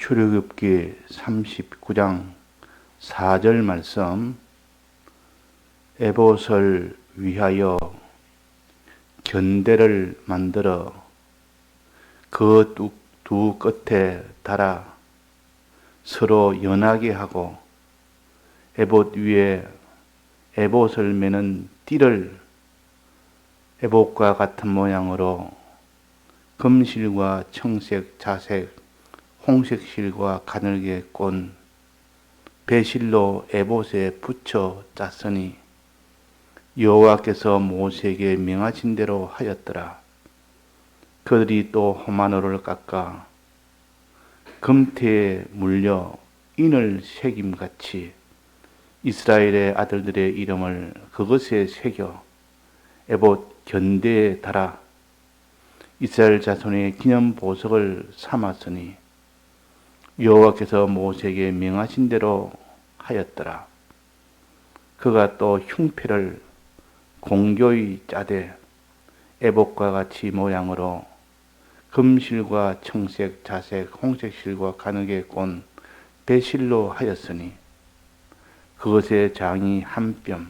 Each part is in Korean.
출애굽기 39장 4절 말씀, 에봇을 위하여 견대를 만들어 그 두 끝에 달아 서로 연하게 하고 에봇 위에 에봇을 매는 띠를 에봇과 같은 모양으로 금실과 청색, 자색, 홍색 실과 가늘게 꼰 배실로 에봇에 붙여 짰으니 여호와께서 모세에게 명하신 대로 하였더라. 그들이 또 호마노를 깎아 금태에 물려 인을 새김같이 이스라엘의 아들들의 이름을 그것에 새겨 에봇 견대에 달아 이스라엘 자손의 기념 보석을 삼았으니 여호와께서 모세에게 명하신 대로 하였더라. 그가 또 흉패를 공교히 짜되 에봇과 같이 모양으로 금실과 청색, 자색, 홍색 실과 가늘게 꼰 배실로 하였으니 그것의 장이 한 뼘,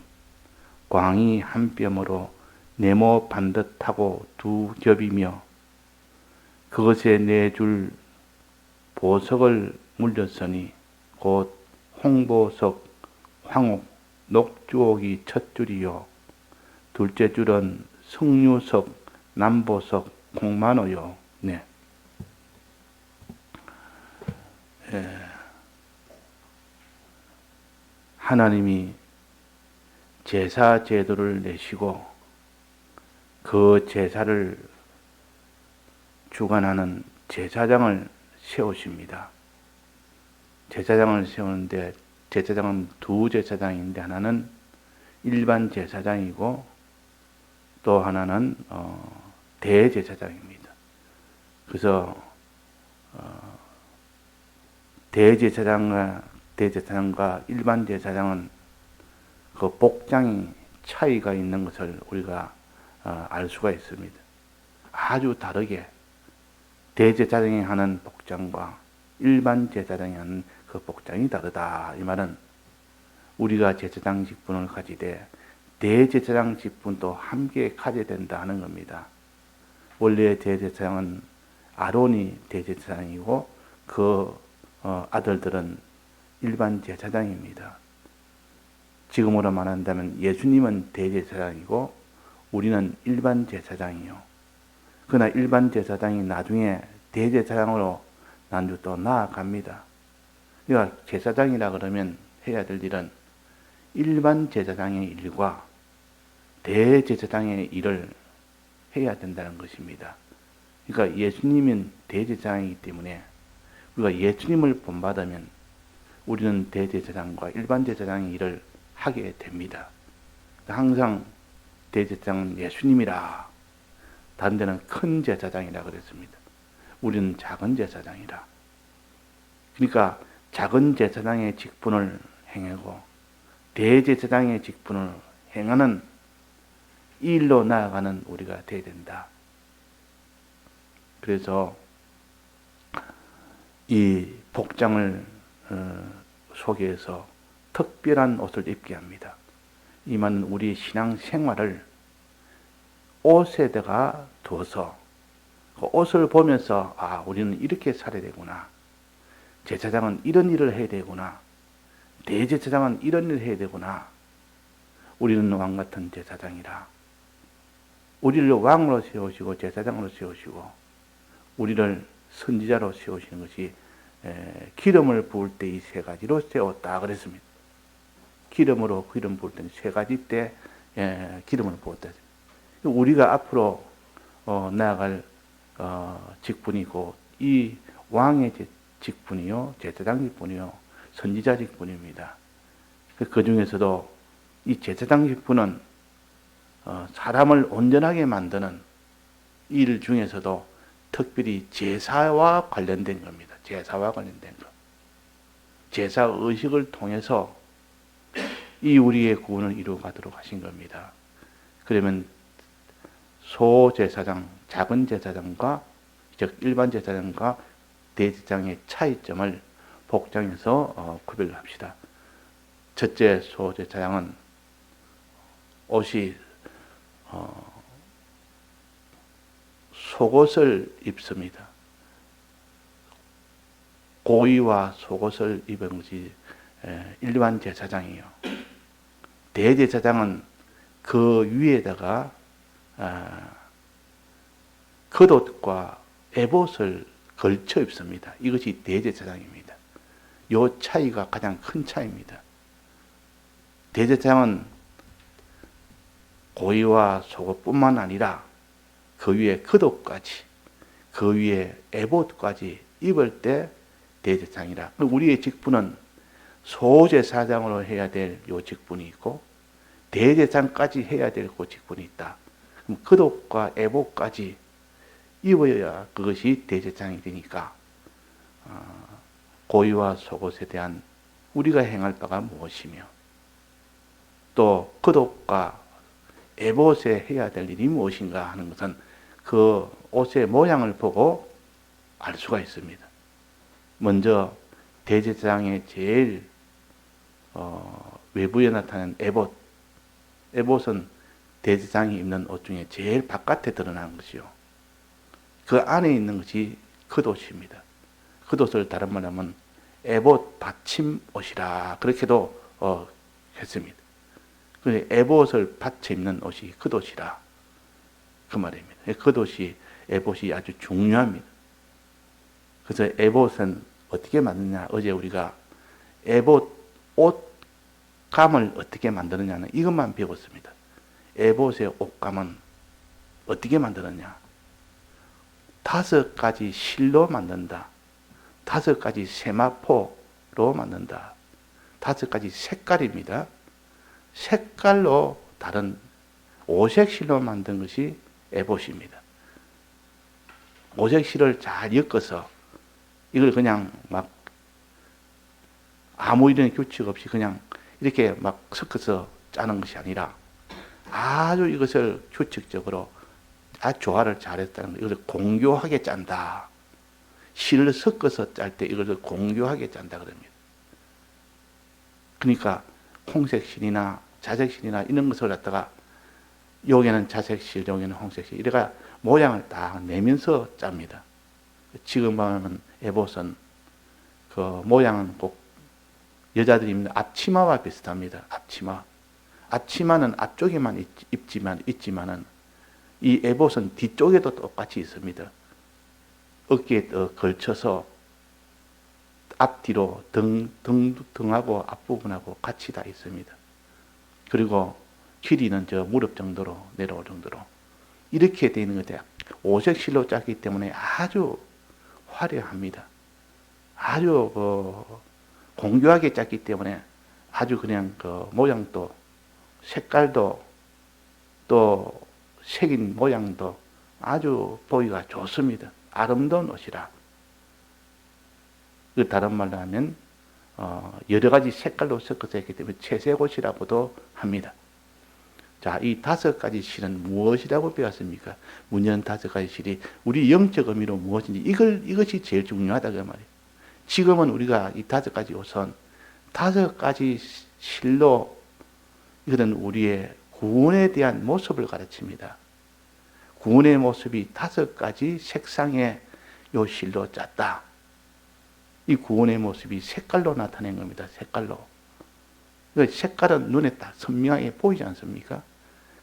광이 한 뼘으로 네모 반듯하고 두 겹이며 그것에 네 줄 보석을 물렸으니 곧 홍보석, 황옥, 녹주옥이 첫 줄이요 둘째 줄은 석류석, 남보석, 홍마노요. 네. 하나님이 제사 제도를 내시고 그 제사를 주관하는 제사장을 세우십니다. 제사장을 세우는데 제사장은 두 제사장인데 하나는 일반 제사장이고 또 하나는 대제사장입니다. 그래서 대제사장과 일반 제사장은 그 복장이 차이가 있는 것을 우리가 알 수가 있습니다. 아주 다르게 대제사장이 하는 복장과 일반 제사장이 하는 그 복장이 다르다. 이 말은 우리가 제사장 직분을 가지되 대제사장 직분도 함께 가져야 된다 하는 겁니다. 원래 대제사장은 아론이 대제사장이고 그 아들들은 일반 제사장입니다. 지금으로 말한다면 예수님은 대제사장이고 우리는 일반 제사장이요. 그러나 일반 제사장이 나중에 대제사장으로 난주 또 나아갑니다. 그러니까 제사장이라 그러면 해야 될 일은 일반 제사장의 일과 대제사장의 일을 해야 된다는 것입니다. 그러니까 예수님은 대제사장이기 때문에 우리가 예수님을 본받으면 우리는 대제사장과 일반 제사장의 일을 하게 됩니다. 항상 대제사장은 예수님이라, 다른 데는 큰 제사장이라 그랬습니다. 우리는 작은 제사장이라. 그러니까 작은 제사장의 직분을 행하고 대제사장의 직분을 행하는 이 일로 나아가는 우리가 되어야 된다. 그래서 이 복장을 소개해서 특별한 옷을 입게 합니다. 이 말은 우리 신앙 생활을 옷에다가 둬서 그 옷을 보면서 우리는 이렇게 살아야 되구나. 제사장은 이런 일을 해야 되구나. 대제사장은 이런 일을 해야 되구나. 우리는 왕같은 제사장이라. 우리를 왕으로 세우시고 제사장으로 세우시고 우리를 선지자로 세우시는 것이 기름을 부을 때 이 세 가지로 세웠다 그랬습니다. 기름 부을 때는 세 가지 때 기름을 부었다. 우리가 앞으로 나아갈 직분이고 이 왕의 직분이요, 제사장 직분이요, 선지자 직분입니다. 그 중에서도 이 제사장 직분은 사람을 온전하게 만드는 일 중에서도 특별히 제사와 관련된 겁니다. 제사와 관련된 것. 제사 의식을 통해서 이 우리의 구원을 이루어가도록 하신 겁니다. 그러면 소제사장, 작은 제사장과 즉 일반 제사장과 대제사장의 차이점을 복장에서 구별을 합시다. 첫째 소제사장은 옷이 속옷을 입습니다. 고위와 속옷을 입은 것이 일반 제사장이에요. 대제사장은 그 위에다가 겉옷과 에봇을 걸쳐 입습니다. 이것이 대제사장입니다. 이 차이가 가장 큰 차이입니다. 대제사장은 고위와 속옷뿐만 아니라 그 위에 겉옷까지, 그 위에 에봇까지 입을 때 대제사장이라. 우리의 직분은 소제사장으로 해야 될 요 직분이 있고 대제사장까지 해야 될 그 직분이 있다. 그럼 겉옷과 에봇까지 입어야 그것이 대제사장이 되니까 고위와 속옷에 대한 우리가 행할 바가 무엇이며 또 겉옷과 에봇에 해야 될 일이 무엇인가 하는 것은 그 옷의 모양을 보고 알 수가 있습니다. 먼저 대제사장의 제일 외부에 나타나는 에봇. 에봇은 대제사장이 입는 옷 중에 제일 바깥에 드러나는 것이요. 그 안에 있는 것이 겉옷입니다. 겉옷을 다른 말로 하면 에봇 받침 옷이라 그렇게도 했습니다. 에봇을 받쳐 입는 옷이 겉옷이라 그 말입니다. 겉옷이 에봇이 아주 중요합니다. 그래서 에봇은 어떻게 만드냐? 어제 우리가 에봇 옷감을 어떻게 만드느냐는 이것만 배웠습니다. 에봇의 옷감은 어떻게 만드느냐? 5가지 실로 만든다. 5가지 세마포로 만든다. 5가지 색깔입니다. 색깔로 다른 5색 실로 만든 것이 에봇입니다. 5색 실을 잘 엮어서 이걸 그냥 막 아무 이런 규칙 없이 그냥 이렇게 막 섞어서 짜는 것이 아니라 아주 이것을 규칙적으로 아주 조화를 잘했다는 거. 이걸 공교하게 짠다. 실을 섞어서 짤 때 이것을 공교하게 짠다 그럽니다. 그러니까 홍색실이나 자색실이나 이런 것을 갖다가 여기는 자색실, 여기는 홍색실 이래가 모양을 딱 내면서 짭니다. 지금 보면 에봇은 그 모양은 꼭 여자들이 입는 앞치마와 비슷합니다. 앞치마. 앞치마는 앞쪽에만 있지만은 이 에봇은 뒤쪽에도 똑같이 있습니다. 어깨에 걸쳐서 앞뒤로 등하고 앞부분하고 같이 다 있습니다. 그리고 길이는 저 무릎 정도로 내려올 정도로 이렇게 되어 있는 것에 5색 실로 짰기 때문에 아주 화려합니다. 아주 공교하게 짰기 때문에 아주 그냥 그 모양도 색깔도 또 색인 모양도 아주 보기가 좋습니다. 아름다운 옷이라. 그 다른 말로 하면 여러 가지 색깔로 섞어서 했기 때문에 채색옷이라고도 합니다. 자, 이 5가지 실은 무엇이라고 배웠습니까? 문연 5가지 실이 우리 영적 의미로 무엇인지 이것이 제일 중요하다 그 말이에요. 지금은 우리가 이 5가지 옷은 5가지 실로 이것은 우리의 구원에 대한 모습을 가르칩니다. 구원의 모습이 5가지 색상의 요 실로 짰다. 이 구원의 모습이 색깔로 나타낸 겁니다. 색깔로. 색깔은 눈에 딱 선명하게 보이지 않습니까?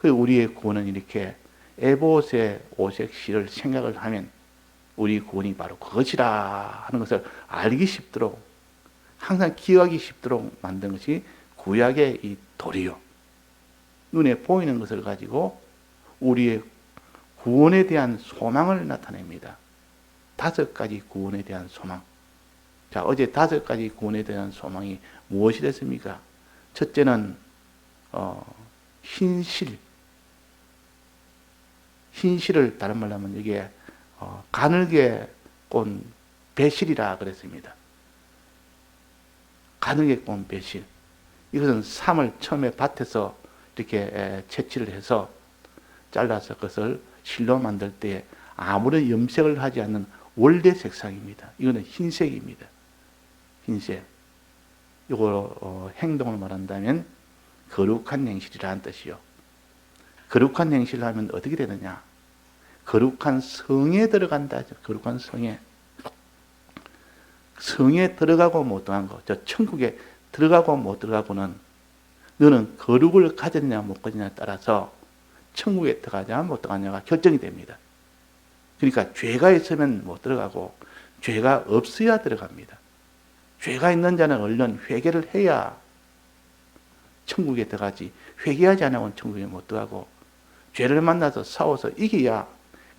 우리의 구원은 이렇게 에봇의 5색 실을 생각을 하면 우리 구원이 바로 그것이라 하는 것을 알기 쉽도록 항상 기억하기 쉽도록 만든 것이 구약의 이 도리요. 눈에 보이는 것을 가지고 우리의 구원에 대한 소망을 나타냅니다. 5가지 구원에 대한 소망. 자, 어제 5가지 구원에 대한 소망이 무엇이 됐습니까? 첫째는 흰실. 흰실을 다른 말로 하면 이게 가늘게 꼰 배실이라 그랬습니다. 가늘게 꼰 배실. 이것은 삶을 처음에 밭에서 이렇게 채취를 해서 잘라서 그것을 실로 만들 때 아무런 염색을 하지 않는 원래 색상입니다. 이거는 흰색입니다. 흰색. 이거 행동을 말한다면 거룩한 행실이라는 뜻이요. 거룩한 행실을 하면 어떻게 되느냐? 거룩한 성에 들어간다. 거룩한 성에. 성에 들어가고 못 들어간 거. 저 천국에 들어가고 못 들어가고는 너는 거룩을 가졌냐 못 가졌냐에 따라서 천국에 들어가냐 못 들어가냐가 결정이 됩니다. 그러니까 죄가 있으면 못 들어가고 죄가 없어야 들어갑니다. 죄가 있는 자는 얼른 회개를 해야 천국에 들어가지, 회개하지 않으면 천국에 못 들어가고, 죄를 만나서 싸워서 이겨야,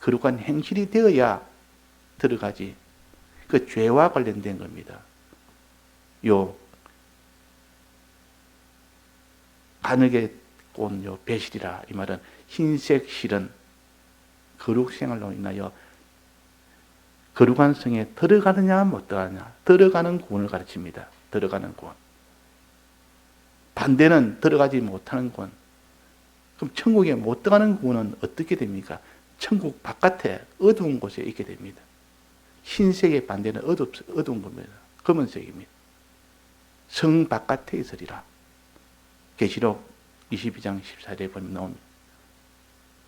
거룩한 행실이 되어야 들어가지. 그 죄와 관련된 겁니다. 요 가늘게 꼰 요 배실이라, 이 말은 흰색 실은 거룩 생활로 인하여 거룩한 성에 들어가느냐 못 들어가느냐, 들어가는 구원을 가르칩니다. 들어가는 구원. 반대는 들어가지 못하는 구원. 그럼 천국에 못 들어가는 구원은 어떻게 됩니까? 천국 바깥에 어두운 곳에 있게 됩니다. 흰색의 반대는 어두운 겁니다. 검은색입니다. 성 바깥에 있으리라. 계시록 22장 14절에 보면 나옵니다.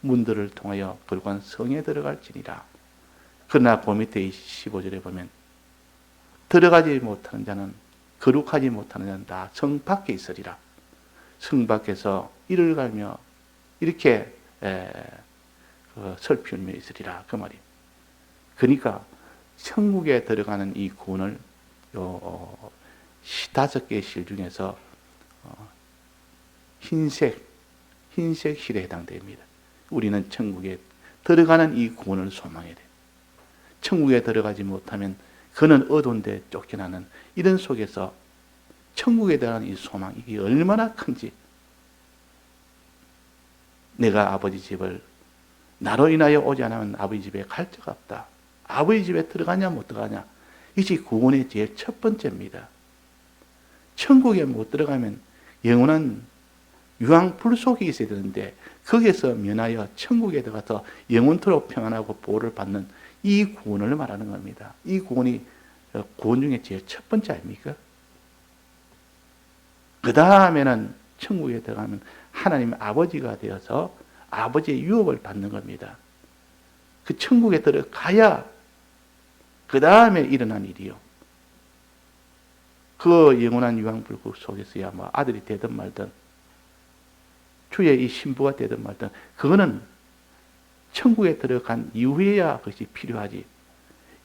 문들을 통하여 거룩한 성에 들어갈지니라. 그러나 그 밑에 15절에 보면 들어가지 못하는 자는, 거룩하지 못하는 자는 다 성 밖에 있으리라. 성 밖에서 이를 갈며 이렇게 설피우며 있으리라. 그 말이에요. 그러니까 천국에 들어가는 이 구원을 요 5개의 실 중에서 흰색 실에 해당됩니다. 우리는 천국에 들어가는 이 구원을 소망해야 돼요. 천국에 들어가지 못하면 그는 어두운 데 쫓겨나는 이런 속에서 천국에 대한 이 소망, 이게 얼마나 큰지. 내가 아버지 집을 나로 인하여 오지 않으면 아버지 집에 갈 자가 없다. 아버지 집에 들어가냐 못 들어가냐, 이것이 구원의 제일 첫 번째입니다. 천국에 못 들어가면 영원한 유황불 속에 있어야 되는데, 거기에서 면하여 천국에 들어가서 영원토록 평안하고 보호를 받는 이 구원을 말하는 겁니다. 이 구원이 구원 중에 제일 첫 번째 아닙니까? 그 다음에는 천국에 들어가면 하나님 아버지가 되어서 아버지의 유업을 받는 겁니다. 그 천국에 들어가야 그 다음에 일어난 일이요. 그 영원한 유황불국 속에서야 뭐 아들이 되든 말든 주의 이 신부가 되든 말든 그거는 천국에 들어간 이후에야 그것이 필요하지.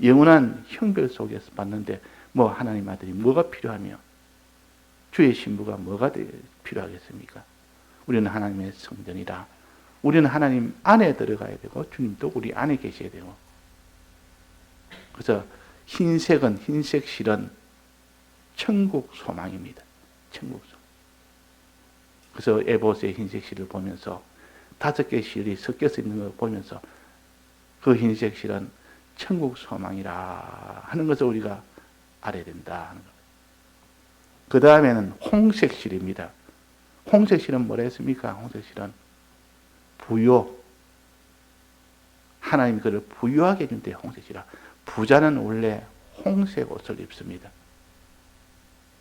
영원한 형별 속에서 봤는데 뭐 하나님 아들이 뭐가 필요하며 주의 신부가 뭐가 필요하겠습니까? 우리는 하나님의 성전이라. 우리는 하나님 안에 들어가야 되고 주님도 우리 안에 계셔야 되고. 그래서 흰색 실은 천국 소망입니다. 천국 소망. 그래서 에보스의 흰색 실을 보면서 5개의 실이 섞여서 있는 걸 보면서 그 흰색 실은 천국 소망이라 하는 것을 우리가 알아야 된다 하는 겁니다. 그 다음에는 홍색 실입니다. 홍색 실은 뭐라 했습니까? 홍색 실은 부요. 하나님이 그를 부유하게 해준대. 홍색 실이라. 부자는 원래 홍색 옷을 입습니다.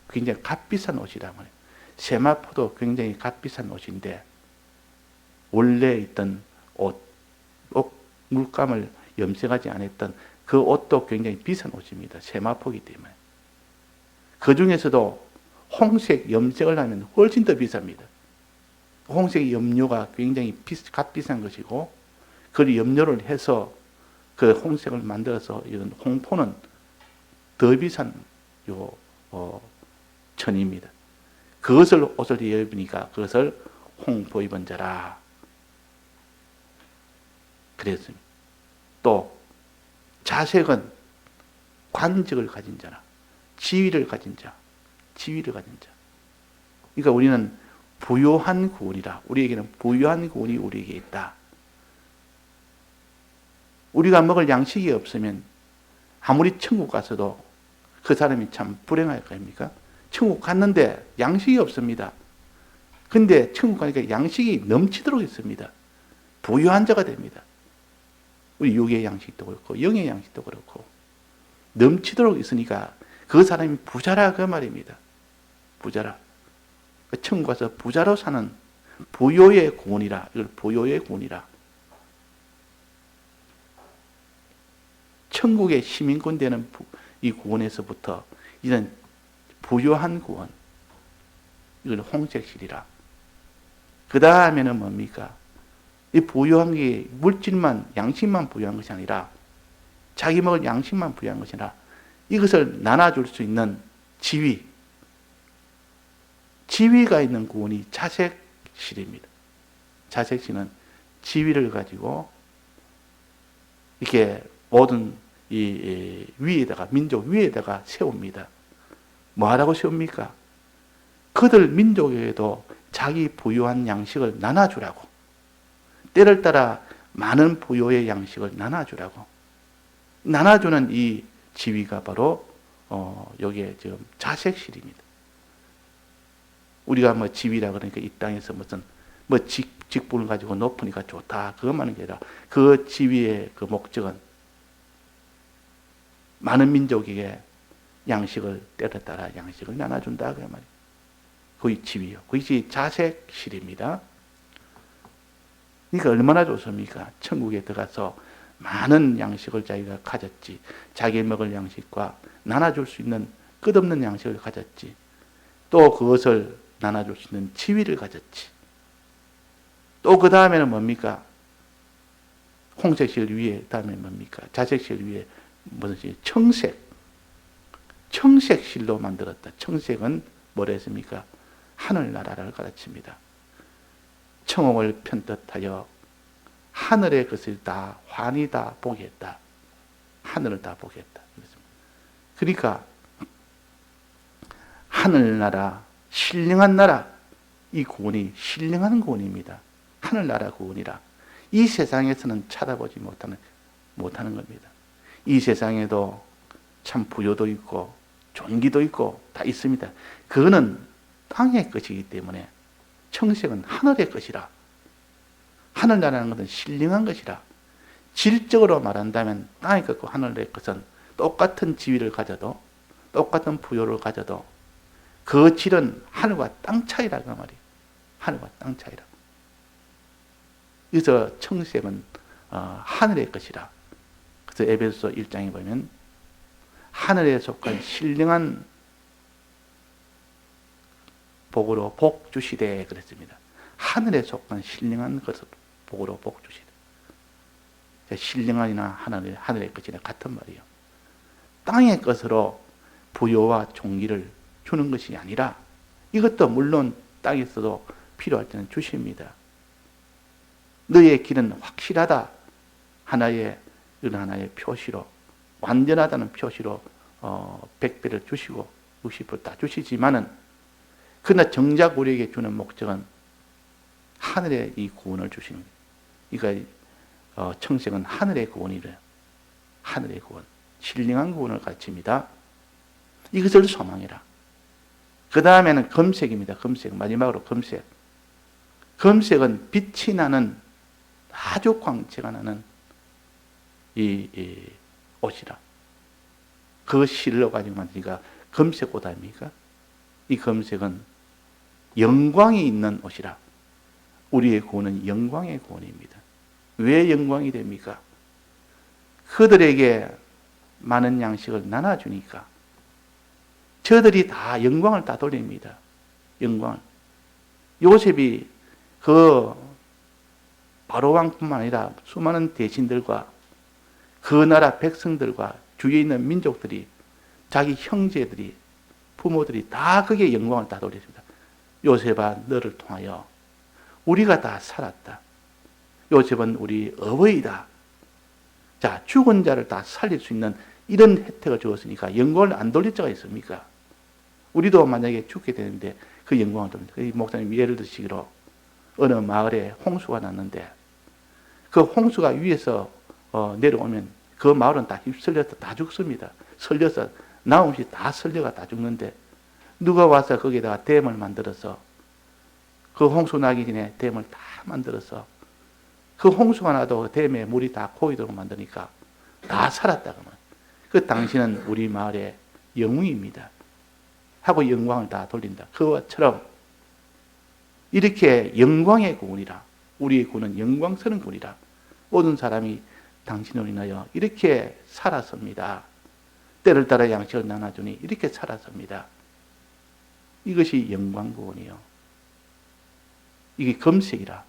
굉장히 값비싼 옷이란 말이에요. 세마포도 굉장히 값비싼 옷인데 원래 있던 옷 물감을 염색하지 않았던 그 옷도 굉장히 비싼 옷입니다. 세마포이기 때문에. 그 중에서도 홍색 염색을 하면 훨씬 더 비쌉니다. 홍색 염료가 굉장히 값비싼 것이고 그 염료를 해서 그 홍색을 만들어서 이런 홍포는 더 비싼 천입니다. 그것을 옷을 입으니까 그것을 홍포 입은 자라 그랬습니다. 또 자색은 관직을 가진 자라, 지위를 가진 자. 그러니까 우리는 부요한 구원이라. 우리에게는 부요한 구원이 우리에게 있다. 우리가 먹을 양식이 없으면 아무리 천국 가서도 그 사람이 참 불행할 거 아닙니까? 천국 갔는데 양식이 없습니다. 근데 천국 가니까 양식이 넘치도록 있습니다. 부유한 자가 됩니다. 우리 육의 양식도 그렇고 영의 양식도 그렇고 넘치도록 있으니까 그 사람이 부자라 그 말입니다. 부자라. 천국 가서 부자로 사는 부요의 구원이라. 이걸 부요의 구원이라. 천국의 시민권 되는 이 구원에서부터 이런 부요한 구원. 이걸 홍색실이라. 그 다음에는 뭡니까? 이 부요한 게 물질만, 양식만 부요한 것이 아니라 자기 먹을 양식만 부여한 것이 아니라 이것을 나눠줄 수 있는 지위가 있는 구원이 자색실입니다. 자색실은 지위를 가지고 이렇게 모든 이 위에다가, 민족 위에다가 세웁니다. 뭐 하라고 세웁니까? 그들 민족에게도 자기 부유한 양식을 나눠주라고. 때를 따라 많은 부요의 양식을 나눠주라고. 나눠주는 이 지위가 바로 여기에 지금 자색실입니다. 우리가 뭐 지위라 그러니까 이 땅에서 무슨 뭐 직분을 가지고 높으니까 좋다 그것만이 아니라 그 지위의 그 목적은 많은 민족에게 양식을 때를 따라 양식을 나눠준다 그 말이에요. 그게 지위요. 그것이 자색실입니다. 그러니까 얼마나 좋습니까? 천국에 들어가서 많은 양식을 자기가 가졌지. 자기 먹을 양식과 나눠줄 수 있는 끝없는 양식을 가졌지. 또 그것을 나눠줄 수 있는 지위를 가졌지. 또 그 다음에는 뭡니까? 홍색실 위에 다음에 뭡니까? 자색실 위에 무슨 실? 청색. 청색실로 만들었다. 청색은 뭐라 했습니까? 하늘나라를 가르칩니다. 청홍을 편뜻하여 하늘의 것을 다 환히 다 보게 했다. 하늘을 다 보게 했다. 그러니까 하늘나라, 신령한 나라, 이 구원이 신령한 구원입니다. 하늘나라 구원이라. 이 세상에서는 찾아보지 못하는 겁니다. 이 세상에도 참 부요도 있고 존귀도 있고 다 있습니다. 그거는 땅의 것이기 때문에 청색은 하늘의 것이라. 하늘나라는 것은 신령한 것이라. 질적으로 말한다면 땅의 것과 하늘의 것은 똑같은 지위를 가져도 똑같은 부요를 가져도 그 질은 하늘과 땅 차이라고 말이에요. 하늘과 땅 차이라. 그래서 청색은 하늘의 것이라. 그래서 에베소서 1장에 보면 하늘에 속한 신령한 복으로 복 주시되 그랬습니다. 하늘에 속한 신령한 것을 복으로 복 주시되. 신령한이나 하늘의 것이나 같은 말이에요. 땅의 것으로 부요와 종기를 주는 것이 아니라 이것도 물론 땅에서도 필요할 때는 주십니다. 너의 길은 확실하다. 하나의 표시로 완전하다는 표시로 100배를 주시고 60을 다 주시지만은 그러나 정작 우리에게 주는 목적은 하늘의 이 구원을 주시는 거예요. 그러니까 청색은 하늘의 구원이래요. 하늘의 구원, 신령한 구원을 가르칩니다. 이것을 소망해라. 그 다음에는 검색입니다. 검색, 마지막으로 검색. 검색은 빛이 나는 아주 광채가 나는 이 옷이라. 그 실로 가지고 만드니까 검색 옷 아닙니까? 이 검색은 영광이 있는 옷이라. 우리의 구원은 영광의 구원입니다. 왜 영광이 됩니까? 그들에게 많은 양식을 나눠주니까 저들이 다 영광을 다 돌립니다. 영광을. 요셉이 그 바로왕뿐만 아니라 수많은 대신들과 그 나라 백성들과 주위에 있는 민족들이 자기 형제들이 부모들이 다 그게 영광을 다 돌렸습니다. 요셉아 너를 통하여 우리가 다 살았다. 요셉은 우리 어버이다. 자, 죽은 자를 다 살릴 수 있는 이런 혜택을 주었으니까 영광을 안 돌릴 자가 있습니까? 우리도 만약에 죽게 되는데 그 영광을 돌립니다. 목사님 예를 드시기로 어느 마을에 홍수가 났는데 그 홍수가 위에서 내려오면 그 마을은 다 휩쓸려서 다 죽습니다. 설려서 나옴없이 다 설려가 다 죽는데 누가 와서 거기다가 댐을 만들어서 그 홍수 나기 전에 댐을 다 만들어서 그 홍수가 나도 댐에 물이 다 고이도록 만드니까 다 살았다 그러면 그 당신은 우리 마을의 영웅입니다. 하고 영광을 다 돌린다. 그것처럼 이렇게 영광의 구원이라, 우리의 구원은 영광스러운 구원이라, 모든 사람이 당신을 인하여 이렇게 살았습니다. 때를 따라 양식을 나눠주니 이렇게 살았습니다. 이것이 영광 구원이요. 이게 금색이라.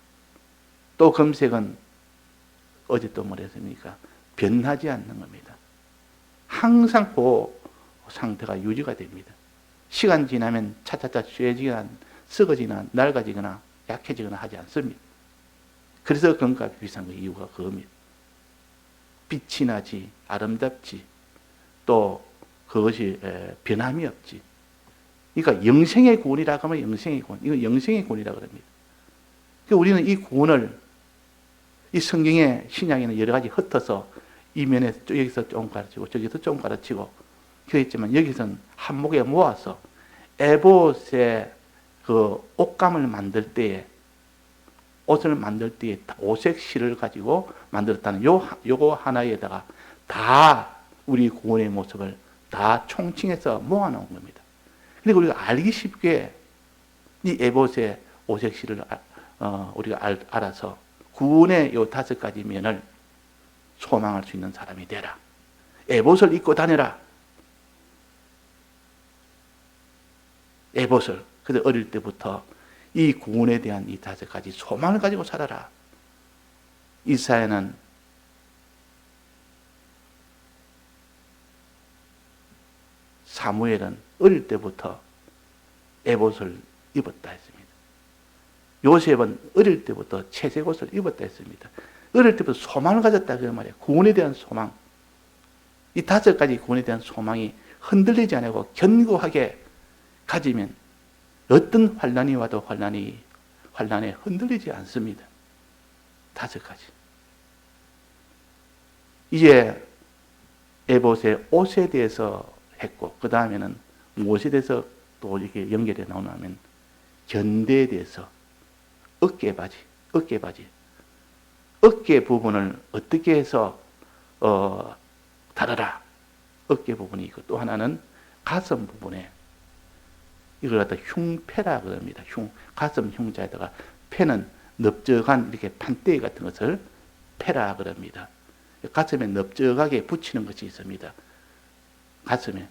또 금색은 어제 또 뭐랬습니까? 변하지 않는 겁니다. 항상 그 상태가 유지가 됩니다. 시간 지나면 차차차 쇠지거나 썩어지거나 낡아지거나 약해지거나 하지 않습니다. 그래서 금값이 비싼 그 이유가 그겁니다. 빛이 나지, 아름답지, 또 그것이 변함이 없지. 그러니까 영생의 구원이라고 하면 영생의 구원, 이건 영생의 구원이라고 합니다. 그러니까 우리는 이 구원을 이 성경의 신약에는 여러 가지 흩어서 이면에 여기서 좀 가르치고 저기서 좀 가르치고 그랬지만 여기서는 한목에 모아서 에봇의 그 옷감을 만들 때에, 옷을 만들 때에 오색 실을 가지고 만들었다는 요거 하나에다가 다 우리 구원의 모습을 다 총칭해서 모아놓은 겁니다. 그리고 우리가 알기 쉽게 이 에봇의 오색 실을 우리가 알아서 구원의 요 5가지 면을 소망할 수 있는 사람이 되라. 에봇을 입고 다녀라. 에봇을. 그래서 어릴 때부터 이 구원에 대한 이 5가지 소망을 가지고 살아라. 이사야는 사무엘은 어릴 때부터 에봇을 입었다 했습니다. 요셉은 어릴 때부터 채색 옷을 입었다 했습니다. 어릴 때부터 소망을 가졌다 그 말이에요. 구원에 대한 소망. 이 5가지 구원에 대한 소망이 흔들리지 않고 견고하게 가지면 어떤 환난이 와도 환난에 흔들리지 않습니다. 5가지. 이제 에봇의 옷에 대해서 했고, 그 다음에는 무엇에 대해서 또 이렇게 연결해 나오냐면 견대에 대해서 어깨 바지. 어깨 부분을 어떻게 해서 다르라. 어깨 부분이 있고 또 하나는 가슴 부분에 이걸 갖다 흉패라 그럽니다. 가슴 흉자에다가 패는 넓적한 이렇게 판때기 같은 것을 패라 그럽니다. 가슴에 넓적하게 붙이는 것이 있습니다. 가슴에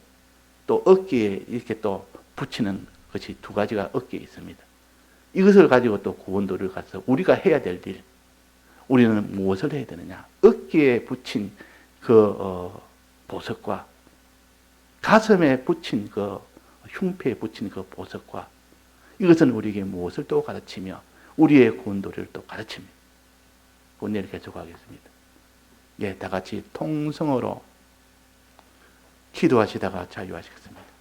또 어깨에 이렇게 또 붙이는 것이 2가지가 어깨에 있습니다. 이것을 가지고 또 구원도를 가서 우리가 해야 될 일, 우리는 무엇을 해야 되느냐? 어깨에 붙인 그 보석과 가슴에 붙인 그 흉패에 붙인 그 보석과 이것은 우리에게 무엇을 또 가르치며 우리의 구원도를 또 가르칩니다. 오늘 계속하겠습니다. 예, 다 같이 통성으로 기도하시다가 자유하시겠습니다.